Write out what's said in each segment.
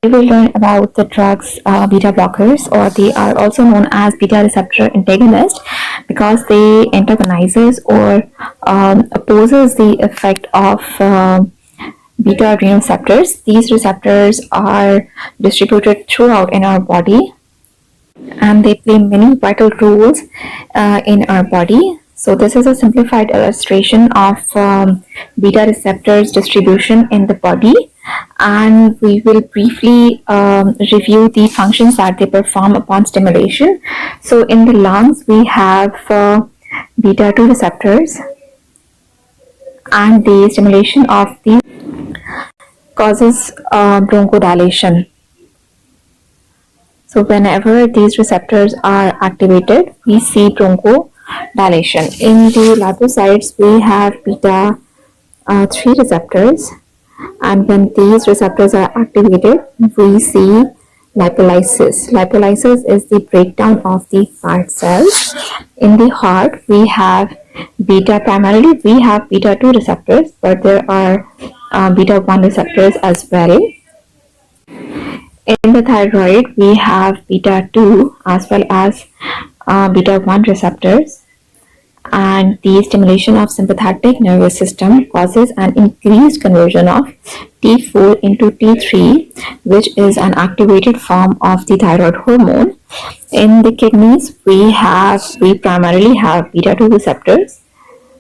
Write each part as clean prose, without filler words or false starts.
We will learn about the drugs beta blockers, or they are also known as beta receptor antagonists, because they antagonizes or opposes the effect of beta adrenal receptors. These receptors are distributed throughout in our body, and they play many vital roles in our body. So this is a simplified illustration of beta receptors distribution in the body, and we will briefly review the functions that they perform upon stimulation. So in the lungs, we have beta 2 receptors, and the stimulation of these causes bronchodilation. So whenever these receptors are activated, we see bronchodilation. In the lipocytes, we have beta 3 receptors, and when these receptors are activated, we see lipolysis. Lipolysis is the breakdown of the fat cells. In the heart, we have primarily we have beta 2 receptors, but there are beta 1 receptors as well. In the thyroid, we have beta 2 as well as beta 1 receptors, and the stimulation of sympathetic nervous system causes an increased conversion of T4 into T3, which is an activated form of the thyroid hormone. In the kidneys, we primarily have beta 2 receptors,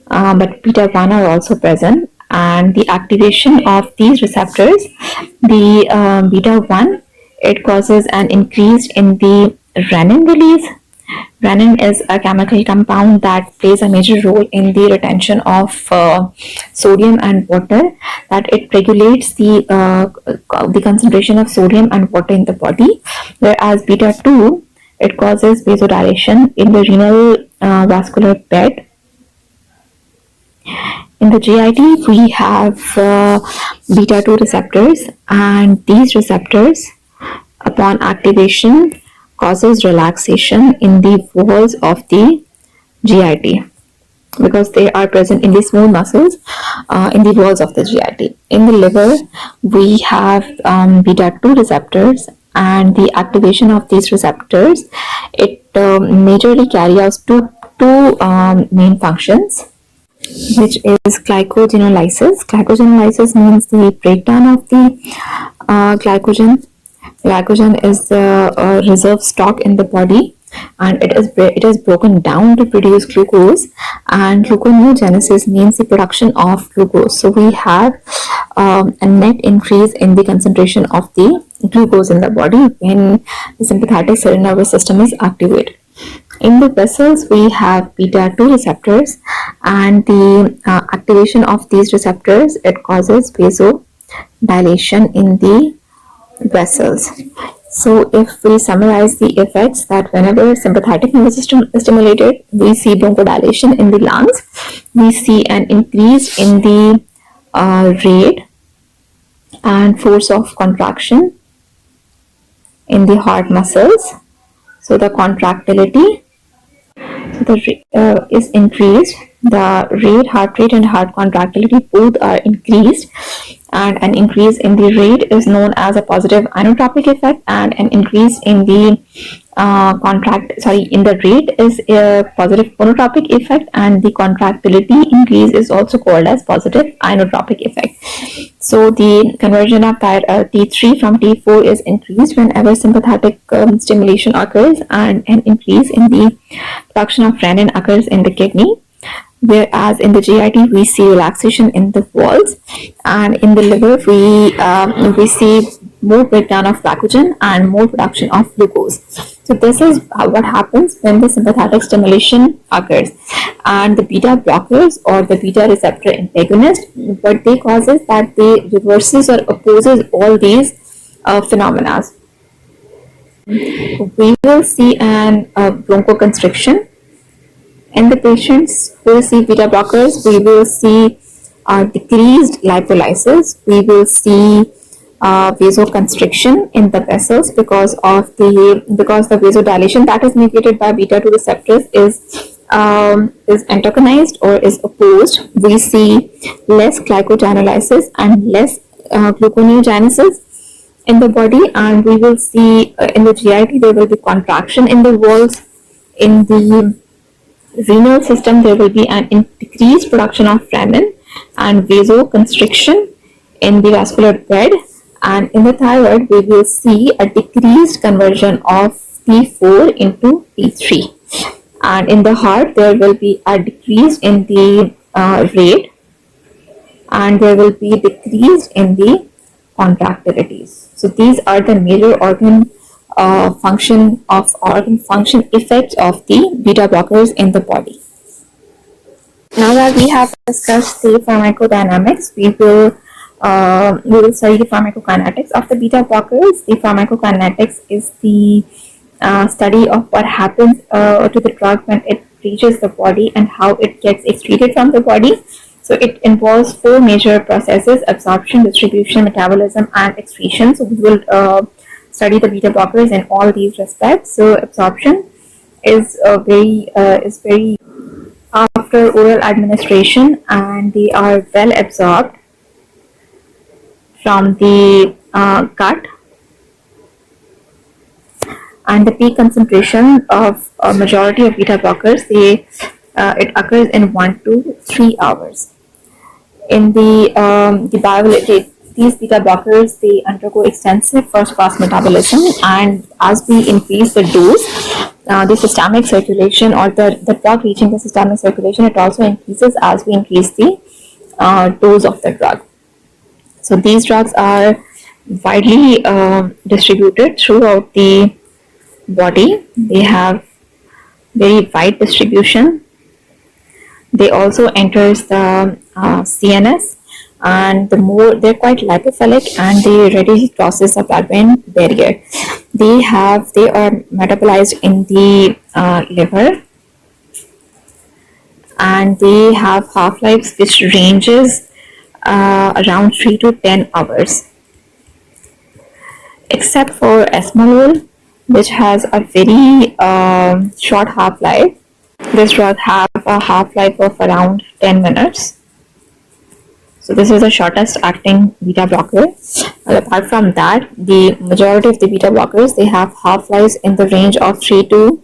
but beta 1 are also present, and the activation of these receptors, the beta 1, it causes an increase in the renin release. Renin is a chemical compound that plays a major role in the retention of sodium and water, that it regulates the concentration of sodium and water in the body, whereas beta 2, it causes vasodilation in the renal vascular bed. In the GIT, we have beta 2 receptors, and these receptors, upon activation, causes relaxation in the walls of the GIT, because they are present in the smooth muscles in the walls of the GIT. In the liver, we have beta 2 receptors, and the activation of these receptors, it majorly carries out two main functions, which is glycogenolysis. Glycogenolysis means the breakdown of the glycogen. Glycogen is the reserve stock in the body, and it is broken down to produce glucose, and gluconeogenesis means the production of glucose. So we have a net increase in the concentration of the glucose in the body when the sympathetic nervous system is activated. In the vessels, we have beta 2 receptors, and the activation of these receptors, it causes vasodilation in the vessels. So if we summarize the effects, that whenever sympathetic nervous system is stimulated, we see bronchodilation in the lungs, we see an increase in the rate and force of contraction in the heart muscles. So the contractility is increased. The rate, heart rate and heart contractility both are increased, and an increase in the rate is known as a positive inotropic effect, and an increase in the in the rate is a positive phonotropic effect, and the contractility increase is also called as positive inotropic effect. So the conversion of T3 from T4 is increased whenever sympathetic stimulation occurs, and an increase in the production of renin occurs in the kidney. Whereas in the GIT, we see relaxation in the walls, and in the liver, we see more breakdown of glycogen and more production of glucose. So this is what happens when the sympathetic stimulation occurs. And the beta blockers, or the beta receptor antagonists, what they cause is that they reverses or opposes all these phenomena. We will see an bronchoconstriction. In the patients who receive beta blockers, we will see decreased lipolysis. We will see vasoconstriction in the vessels because the vasodilation that is mediated by beta 2 receptors is antagonized or is opposed. We see less glycogenolysis and less gluconeogenesis in the body, and we will see in the GIT there will be contraction in the walls. In the renal system there will be an decreased production of renin and vasoconstriction in the vascular bed, and in the thyroid we will see a decreased conversion of T4 into T3, and in the heart there will be a decrease in the rate, and there will be decrease in the contractilities. So these are the major organ function effects of the beta blockers in the body. Now that we have discussed the pharmacodynamics, we will study the pharmacokinetics of the beta blockers. The pharmacokinetics is the study of what happens to the drug when it reaches the body and how it gets excreted from the body. So it involves four major processes: absorption, distribution, metabolism, and excretion. So we will study the beta blockers in all these respects. So absorption is very after oral administration, and they are well absorbed from the gut, and the peak concentration of a majority of beta blockers it occurs in 1 to 3 hours. In the biology, these beta blockers, they undergo extensive first pass metabolism, and as we increase the dose, the systemic circulation, or the drug reaching the systemic circulation, it also increases as we increase the dose of the drug. So these drugs are widely distributed throughout the body. They have very wide distribution. They also enters the CNS, and they're quite lipophilic, and they readily crosses the blood-brain barrier. They are metabolized in the liver, and they have half-lives which ranges around 3 to 10 hours, except for esmolol, which has a very short half-life. This drug have a half-life of around 10 minutes. So this is the shortest acting beta blocker. Apart from that, the majority of the beta blockers, they have half-lives in the range of 3 to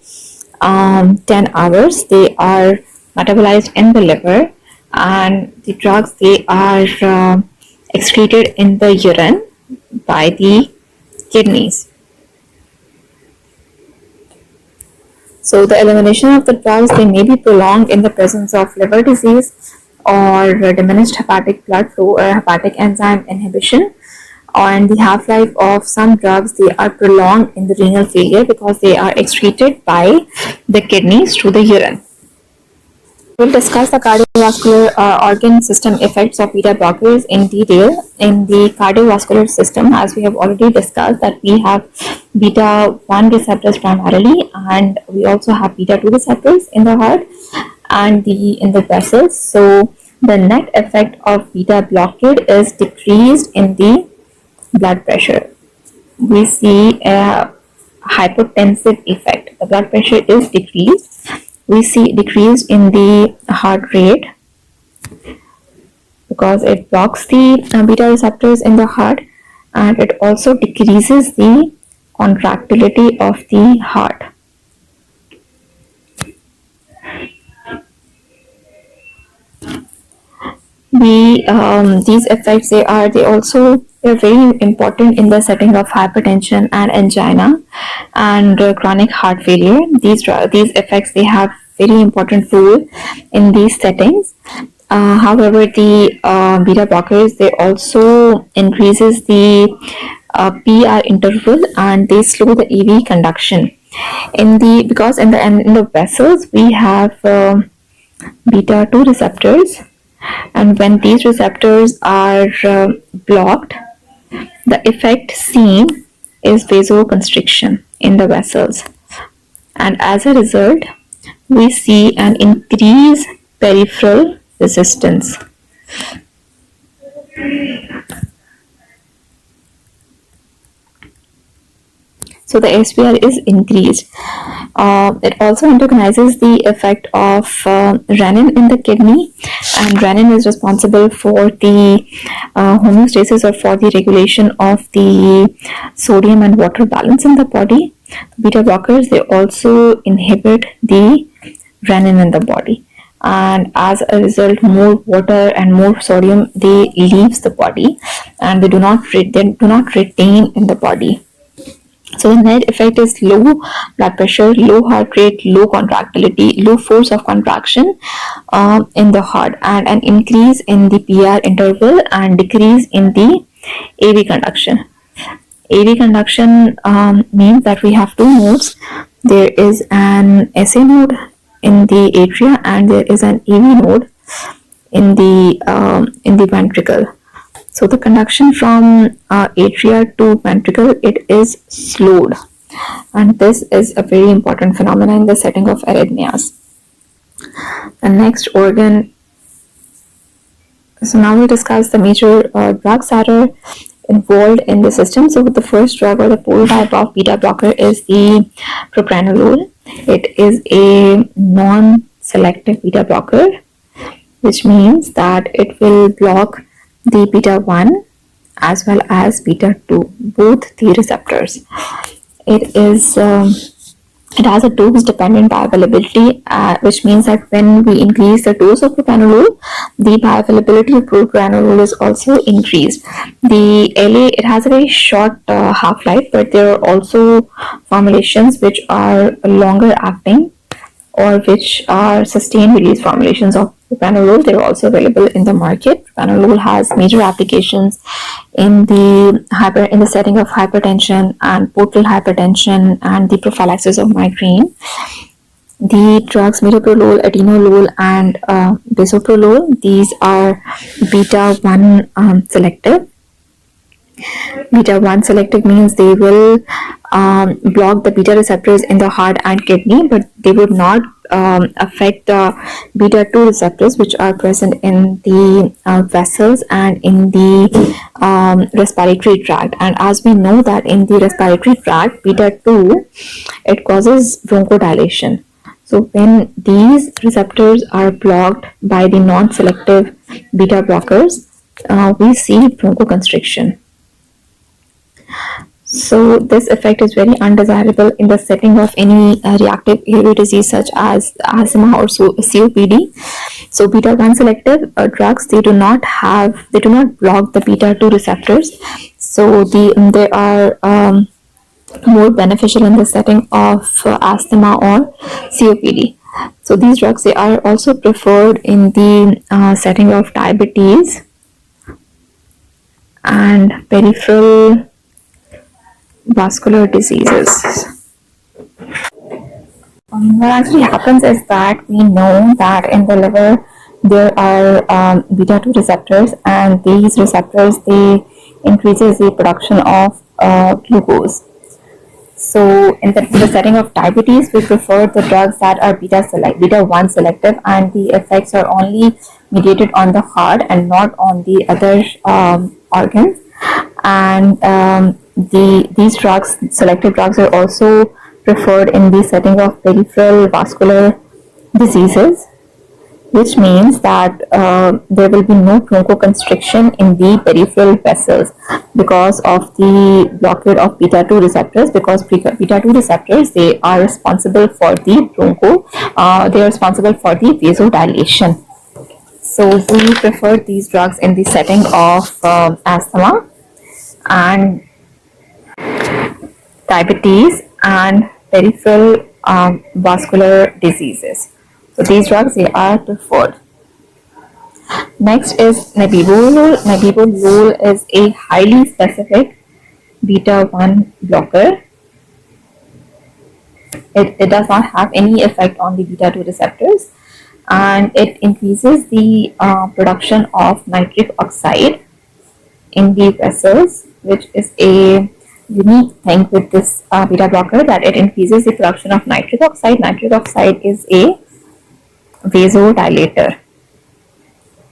10 hours. They are metabolized in the liver, and the drugs, they are excreted in the urine by the kidneys. So the elimination of the drugs, they may be prolonged in the presence of liver disease or diminished hepatic blood flow or hepatic enzyme inhibition. And the half-life of some drugs, they are prolonged in the renal failure because they are excreted by the kidneys through the urine. We'll discuss the cardiovascular organ system effects of beta blockers in detail. In the cardiovascular system, as we have already discussed, that we have beta 1 receptors primarily, and we also have beta 2 receptors in the heart and in the vessels. So the net effect of beta blockade is decreased in the blood pressure. We see a hypotensive effect. The blood pressure is decreased. We see decrease in the heart rate because it blocks the beta receptors in the heart, and it also decreases the contractility of the heart. These effects, they're very important in the setting of hypertension and angina and chronic heart failure. These effects, they have very important role in these settings. However, the beta blockers, they also increases the PR interval, and they slow the EV conduction. Because in the vessels we have beta 2 receptors, and when these receptors are blocked, the effect seen is vasoconstriction in the vessels, and as a result we see an increased peripheral resistance. So so the SPR is increased. It also antagonizes the effect of renin in the kidney, and renin is responsible for the homeostasis, or for the regulation of the sodium and water balance in the body. Beta blockers, they also inhibit the renin in the body, and as a result, more water and more sodium, they leaves the body, and they do not retain in the body. So the net effect is low blood pressure, low heart rate, low contractility, low force of contraction in the heart, and an increase in the PR interval and decrease in the AV conduction. AV conduction means that we have two nodes. There is an SA node in the atria, and there is an AV node in the ventricle. So the conduction from atria to ventricle, it is slowed, and this is a very important phenomenon in the setting of arrhythmias. The next organ. So now we'll discuss the major drugs that are involved in the system. So the first drug, or the pole type of beta blocker, is the propranolol. It is a non-selective beta blocker, which means that it will block the beta 1 as well as beta 2, both the receptors. It has a dose-dependent bioavailability, which means that when we increase the dose of propranolol, the bioavailability of propranolol is also increased. The LA, it has a very short half-life, but there are also formulations which are longer acting, or which are sustained release formulations of propranolol. They're also available in the market. Propranolol has major applications in the setting of hypertension and portal hypertension and the prophylaxis of migraine. The drugs metoprolol, atenolol, and bisoprolol, these are beta 1 selective. Beta 1 selective means they will block the beta receptors in the heart and kidney, but they would not affect the beta 2 receptors, which are present in the vessels and in the respiratory tract. And as we know that in the respiratory tract, beta 2, it causes bronchodilation. So when these receptors are blocked by the non-selective beta blockers, we see bronchoconstriction. So this effect is very undesirable in the setting of any reactive airway disease such as asthma or COPD. So beta 1 selective drugs, they do not block the beta 2 receptors. So they are more beneficial in the setting of asthma or COPD. So these drugs, they are also preferred in the setting of diabetes and peripheral vascular diseases. What actually happens is that we know that in the liver there are beta 2 receptors, and these receptors, they increases the production of glucose. So in the setting of diabetes, we prefer the drugs that are beta 1 selective, and the effects are only mediated on the heart and not on the other organs. And these drugs, selective drugs, are also preferred in the setting of peripheral vascular diseases, which means that there will be no bronchoconstriction in the peripheral vessels because of the blockade of beta 2 receptors. Because beta 2 receptors, they are responsible for the they are responsible for the vasodilation. So we prefer these drugs in the setting of asthma and diabetes and peripheral vascular diseases. So these drugs, they are preferred. Next is nebivolol. Nebivolol is a highly specific beta 1 blocker. It does not have any effect on the beta 2 receptors, and it increases the production of nitric oxide in the vessels, which is a unique thing with this beta blocker, that it increases the production of nitric oxide. Nitric oxide is a vasodilator.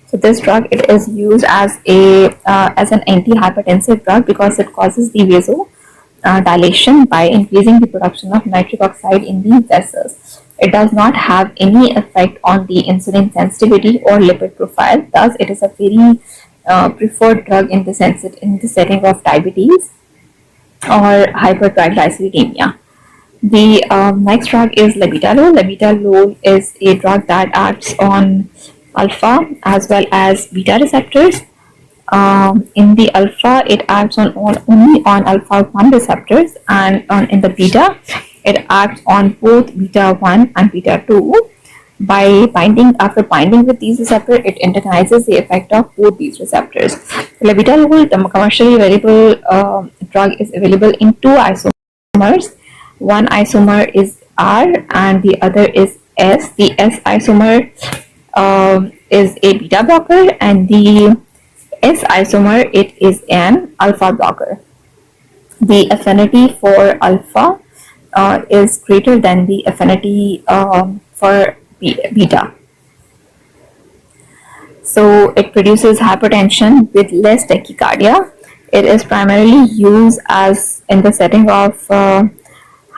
So this drug, it is used as an antihypertensive drug because it causes the dilation by increasing the production of nitric oxide in the vessels. It does not have any effect on the insulin sensitivity or lipid profile. Thus, it is a very preferred drug in the setting of diabetes or hypertriglyceridemia. The next drug is labetalol. Labetalol is a drug that acts on alpha as well as beta receptors. In the alpha, it acts only on alpha 1 receptors, and in the beta, it acts on both beta 1 and beta 2. After binding with these receptors, it antagonizes the effect of both these receptors. Labetalol, the commercially available drug, is available in two isomers. One isomer is R and the other is S. The S isomer is a beta blocker, and the S isomer, it is an alpha blocker. The affinity for alpha is greater than the affinity for beta. So it produces hypertension with less tachycardia. It is primarily used as in the setting of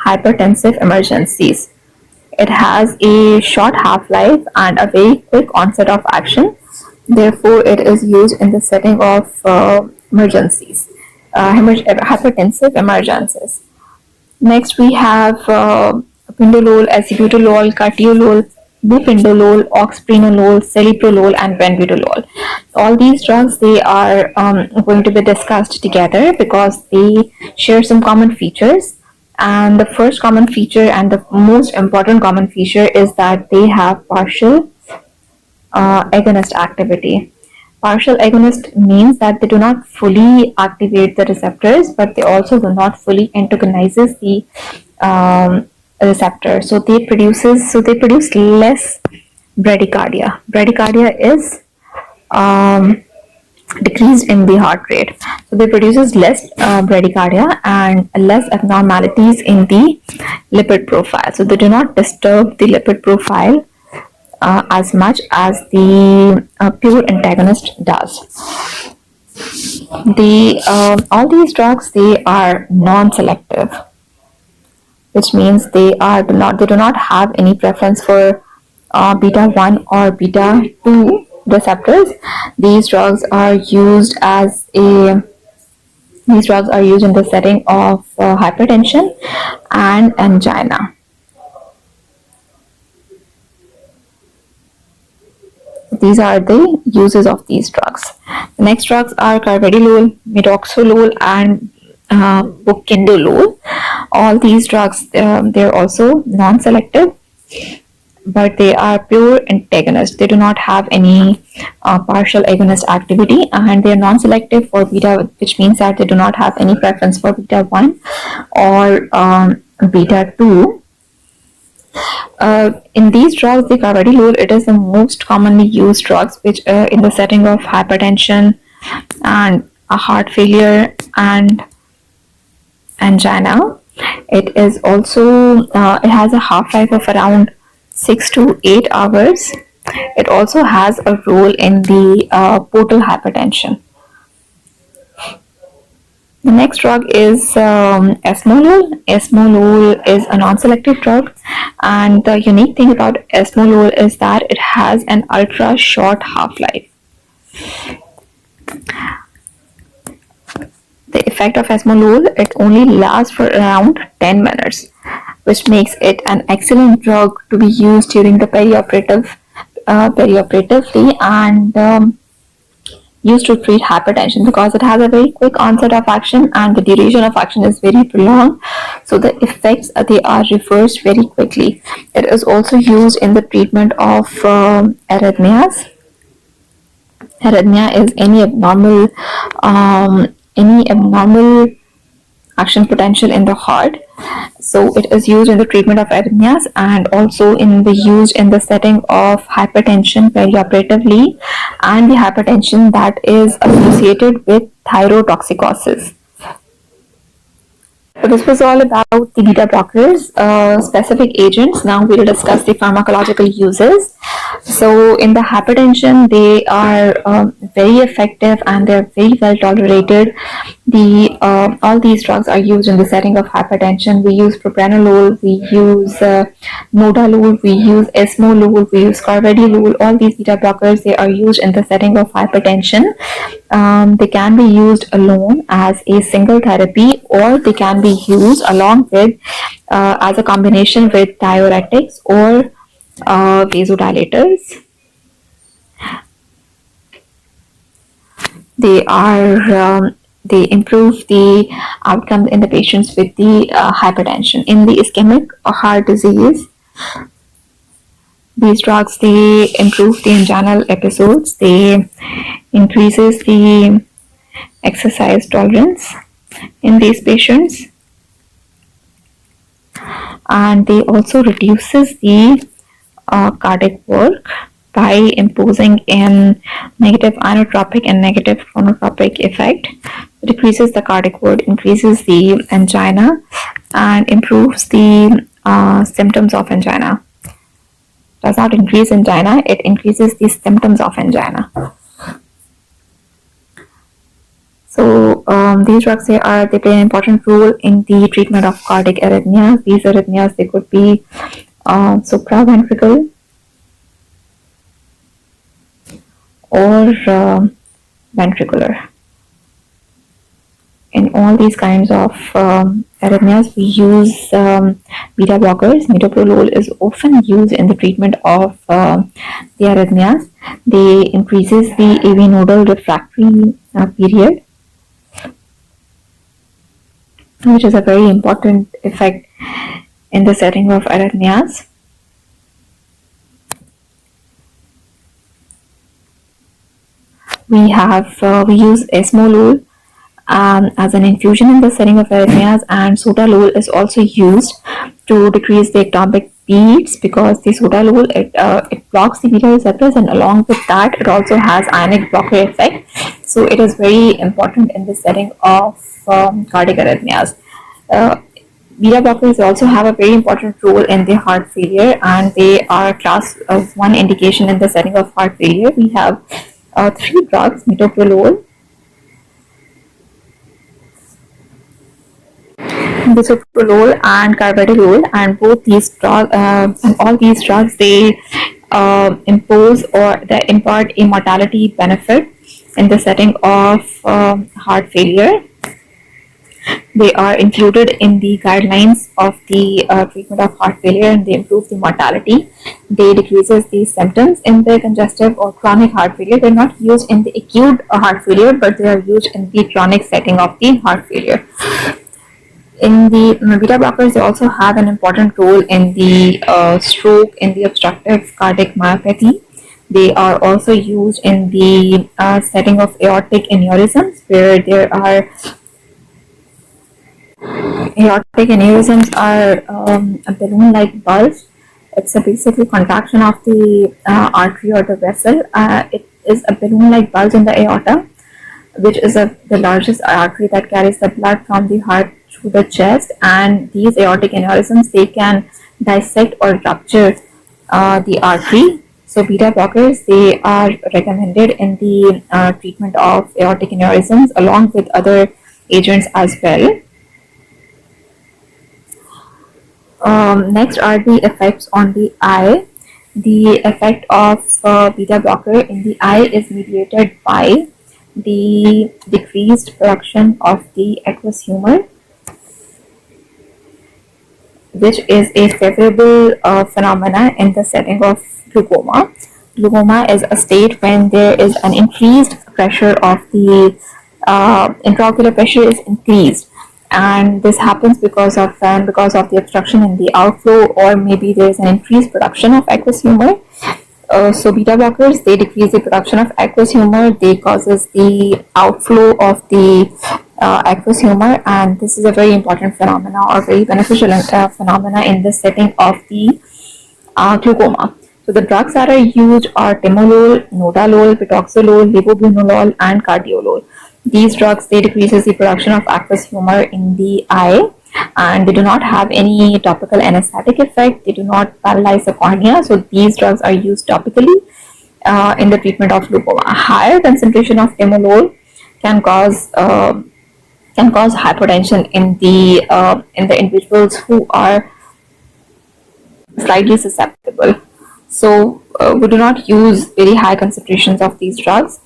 hypertensive emergencies. It has a short half-life and a very quick onset of action. Therefore, it is used in the setting of emergencies, hypertensive emergencies. Next, we have pindolol, acebutolol, cartiolol, bupindolol, oxprenolol, celiprolol, and benvidolol. All these drugs, they are going to be discussed together because they share some common features. And the first common feature and the most important common feature is that they have partial agonist activity. Partial agonist means that they do not fully activate the receptors, but they also do not fully antagonizes the receptor. So they produce less bradycardia. Bradycardia is decreased in the heart rate. So they produces less bradycardia and less abnormalities in the lipid profile. So they do not disturb the lipid profile as much as the pure antagonist does. All these drugs, they are non-selective, which means they do not have any preference for beta 1 or beta 2 receptors. These drugs are used in the setting of hypertension and angina. These are the uses of these drugs. The next drugs are carvedilol, metoxolol, and bupindolol. All these drugs, they're also non-selective, but they are pure antagonists. They do not have any partial agonist activity, and they are non-selective for beta, which means that they do not have any preference for beta 1 or beta 2. In these drugs, the carvedilol, it is the most commonly used drugs which in the setting of hypertension and heart failure and angina. It is also it has a half-life of around 6 to 8 hours. It also has a role in the portal hypertension. The next drug is esmolol. Esmolol is a non-selective drug, and the unique thing about esmolol is that it has an ultra short half-life. The effect of esmolol, it only lasts for around 10 minutes, which makes it an excellent drug to be used during the perioperatively and used to treat hypertension, because it has a very quick onset of action and the duration of action is very prolonged, so the effects they are reversed very quickly. It is also used in the treatment of arrhythmias. Arrhythmia is any abnormal action potential in the heart. So it is used in the treatment of arrhythmias and also used in the setting of hypertension perioperatively and the hypertension that is associated with thyrotoxicosis. So this was all about the beta blockers, specific agents. Now we will discuss the pharmacological uses. So in the hypertension, they are very effective and they're very well tolerated. All these drugs are used in the setting of hypertension. We use propranolol, we use nodalol, we use esmolol, we use carvedilol. All these beta blockers, they are used in the setting of hypertension. They can be used alone as a single therapy, or they can be used along with as a combination with diuretics or vasodilators. They are they improve the outcomes in the patients with the hypertension. In the ischemic heart disease, these drugs, they improve the anginal episodes, they increases the exercise tolerance in these patients, and they also reduces the cardiac work by imposing an negative inotropic and negative chronotropic effect. It decreases the cardiac work, increases the angina, and improves the symptoms of angina. Does not increase angina, it increases the symptoms of angina. So these drugs, they play an important role in the treatment of cardiac arrhythmias. These arrhythmias, they could be supraventricular or ventricular. In all these kinds of arrhythmias, we use beta blockers. Metoprolol is often used in the treatment of the arrhythmias. They increases the AV nodal refractory period, which is a very important effect in the setting of arrhythmias. We use esmolol as an infusion in the setting of arrhythmias, and sotalol is also used to decrease the ectopic beats, because the sotalol, it blocks the beta receptors, and along with that it also has ionic blocker effect. So it is very important in the setting of cardiac arrhythmias. Beta blockers also have a very important role in the heart failure, and they are class of 1 indication in the setting of heart failure. We have 3 drugs: metoprolol, bisoprolol, and carvedilol, and both these drugs and all these drugs, they impose or they impart a mortality benefit in the setting of heart failure. They are included in the guidelines of the treatment of heart failure, and they improve the mortality. They decreases the symptoms in the congestive or chronic heart failure. They're not used in the acute heart failure, but they are used in the chronic setting of the heart failure. In the beta blockers, they also have an important role in the stroke, in the obstructive cardiac myopathy. They are also used in the setting of aortic aneurysms, where there are aortic aneurysms are a balloon-like bulge. It's a basically contraction of the artery or the vessel. It is a balloon-like bulge in the aorta, which is the largest artery that carries the blood from the heart through the chest. And these aortic aneurysms, they can dissect or rupture the artery. So beta blockers, they are recommended in the treatment of aortic aneurysms, along with other agents as well. Next are the effects on the eye. The effect of beta blocker in the eye is mediated by the decreased production of the aqueous humor, which is a favorable phenomena in the setting of glaucoma. Glaucoma is a state when there is an increased pressure of the intraocular pressure is increased, and this happens because of the obstruction in the outflow, or maybe there is an increased production of aqueous humor. So beta blockers, they decrease the production of aqueous humor, they causes the outflow of the aqueous humor, and this is a very important phenomena or very beneficial phenomena in the setting of the glaucoma. So the drugs that are used are temolol, nodalol, pitoxolol, levobunolol, and cardiolol. These drugs, they decreases the production of aqueous humor in the eye, and they do not have any topical anesthetic effect. They do not paralyze the cornea. So these drugs are used topically in the treatment of glaucoma. A higher concentration of temolol can cause can cause hypertension in the individuals who are slightly susceptible. So we do not use very high concentrations of these drugs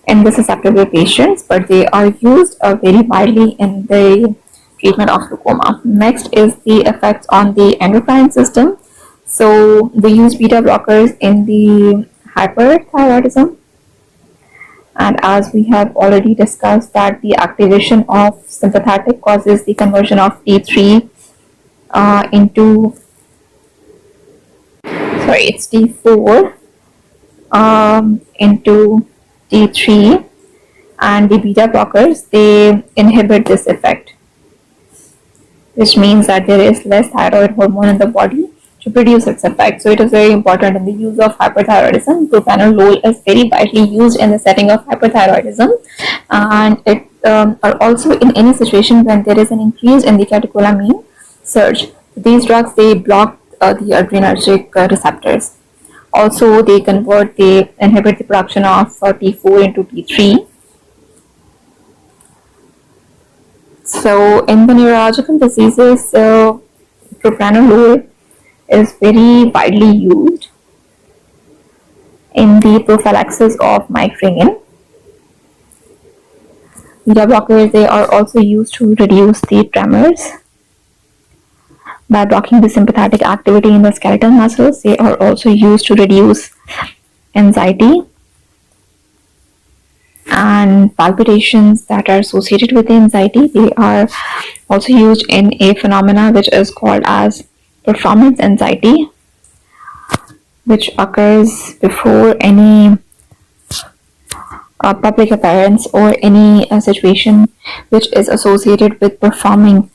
in the susceptible patients, but they are used very widely in the treatment of glaucoma. Next is the effects on the endocrine system. So they use beta blockers in the hyperthyroidism, and as we have already discussed that the activation of sympathetic causes the conversion of T3 into, sorry, it's T4 into T3, and the beta blockers, they inhibit this effect, which means that there is less thyroid hormone in the body to produce its effect. So it is very important in the use of hyperthyroidism. Propranolol is very widely used in the setting of hyperthyroidism, and it are also in any situation when there is an increase in the catecholamine surge. These drugs, they block the adrenergic receptors. Also, they inhibit the production of T4 into T3. So, in the neurological diseases, propranolol is very widely used in the prophylaxis of migraine. Beta blockers, they are also used to reduce the tremors by blocking the sympathetic activity in the skeletal muscles. They are also used to reduce anxiety and palpitations that are associated with the anxiety. They are also used in a phenomena which is called as performance anxiety, which occurs before any public appearance or any situation which is associated with performing.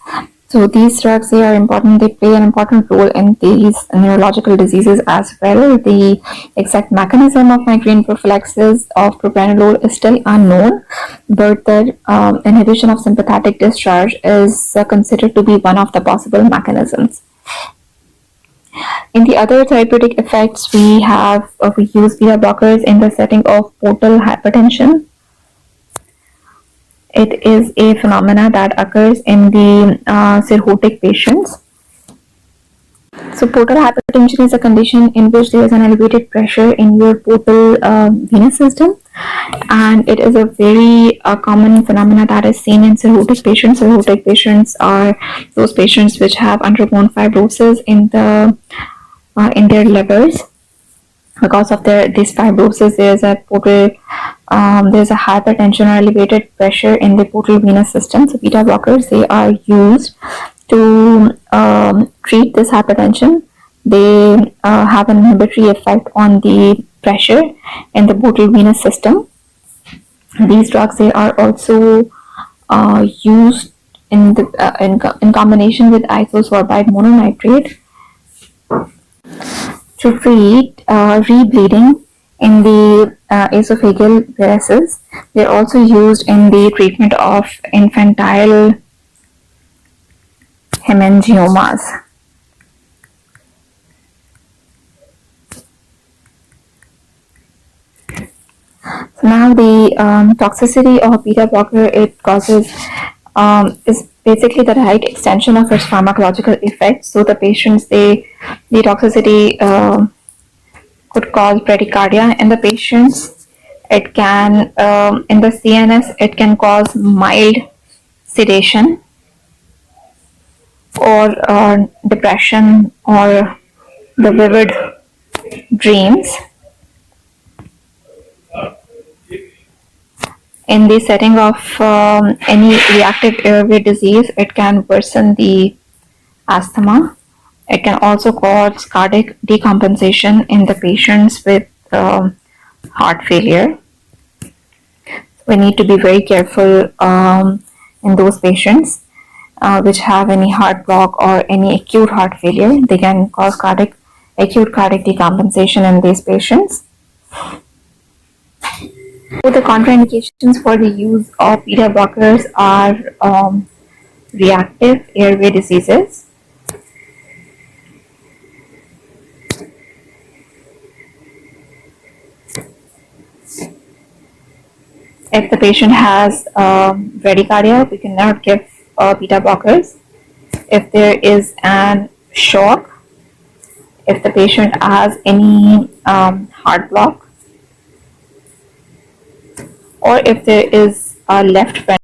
So these drugs, they are important. They play an important role in these neurological diseases as well. The exact mechanism of migraine prophylaxis of propranolol is still unknown, but the inhibition of sympathetic discharge is considered to be one of the possible mechanisms. In the other therapeutic effects, we use beta blockers in the setting of portal hypertension. It is a phenomena that occurs in the cirrhotic patients. So portal hypertension is a condition in which there is an elevated pressure in your portal venous system, and it is a very common phenomena that is seen in cirrhotic patients. Cirrhotic patients are those patients which have undergone fibrosis in their livers. Because of this fibrosis, there's a hypertension or elevated pressure in the portal venous system. So beta blockers, they are used to treat this hypertension. They have an inhibitory effect on the pressure in the portal venous system. These drugs, they are also used in combination with isosorbide mononitrate to treat rebleeding in the esophageal varices. They're also used in the treatment of infantile hemangiomas. So now the toxicity of beta blocker, it causes is basically the right extension of its pharmacological effect. So the patients, the toxicity could cause bradycardia in the patients. It can, in the CNS, it can cause mild sedation or depression or the vivid dreams. In the setting of any reactive airway disease, it can worsen the asthma. It can also cause cardiac decompensation in the patients with heart failure. We need to be very careful in those patients which have any heart block or any acute heart failure. They can cause acute cardiac decompensation in these patients. So the contraindications for the use of beta blockers are reactive airway diseases, If the patient has bradycardia, we cannot give beta blockers. If there is an shock, if the patient has any heart block, or if there is a left